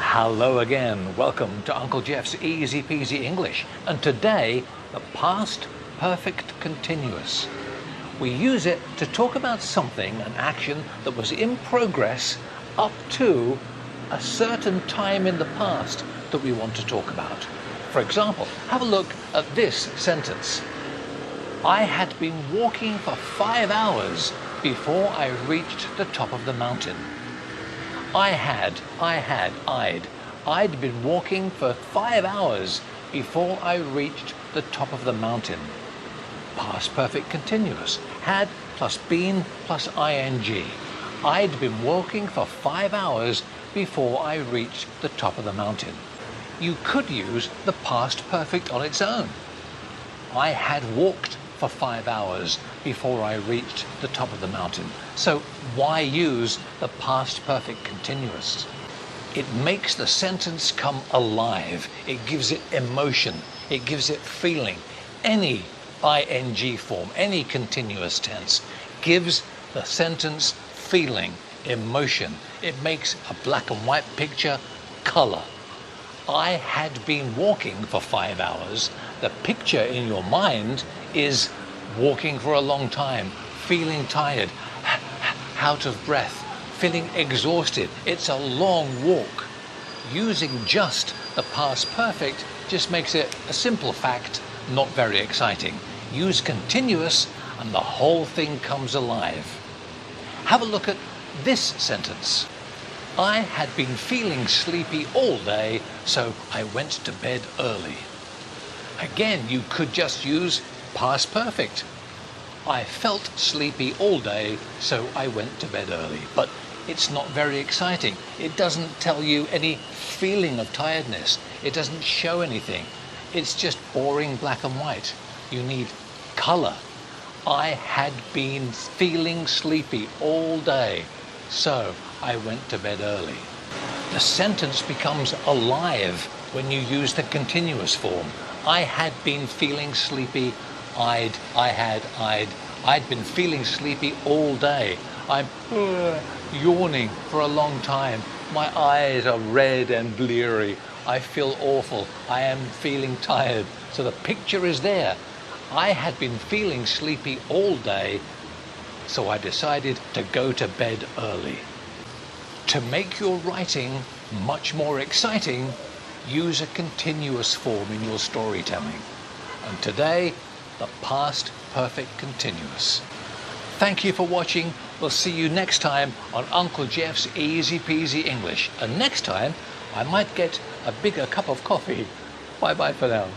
Hello again. Welcome to Uncle Geoff's Easy-Peasy English. And today, the past perfect continuous. We use it to talk about something, an action that was in progress up to a certain time in the past that we want to talk about. For example, have a look at this sentence. I had been walking for 5 hours before I reached the top of the mountain. I'd been walking for 5 hours before I reached the top of the mountain. Past perfect continuous. Had plus been plus ing. I'd been walking for 5 hours before I reached the top of the mountain. You could use the past perfect on its own. I had walked for 5 hours before I reached the top of the mountain. So why use the past perfect continuous? It makes the sentence come alive. It gives it emotion. It gives it feeling. Any ing form, any continuous tense gives the sentence feeling, emotion. It makes a black and white picture color. I had been walking for 5 hours. The picture in your mind is walking for a long time, feeling tired, out of breath, feeling exhausted. It's a long walk. Using just the past perfect just makes it a simple fact, not very exciting. Use continuous and the whole thing comes alive. Have a look at this sentence. I had been feeling sleepy all day, so I went to bed early. Again, you could just use past perfect. I felt sleepy all day, so I went to bed early. But it's not very exciting. It doesn't tell you any feeling of tiredness. It doesn't show anything. It's just boring black and white. You need color. I had been feeling sleepy all day, so I went to bed early. The sentence becomes alive when you use the continuous form. I had been feeling sleepy. I'd been feeling sleepy all day. I'm yawning for a long time. My eyes are red and bleary. I feel awful. I am feeling tired. So the picture is there. I had been feeling sleepy all day, so I decided to go to bed early. To make your writing much more exciting, use a continuous form in your storytelling. And today, the past perfect continuous. Thank you for watching. We'll see you next time on Uncle Geoff's Easy-Peasy English. And next time, I might get a bigger cup of coffee. Bye-bye for now.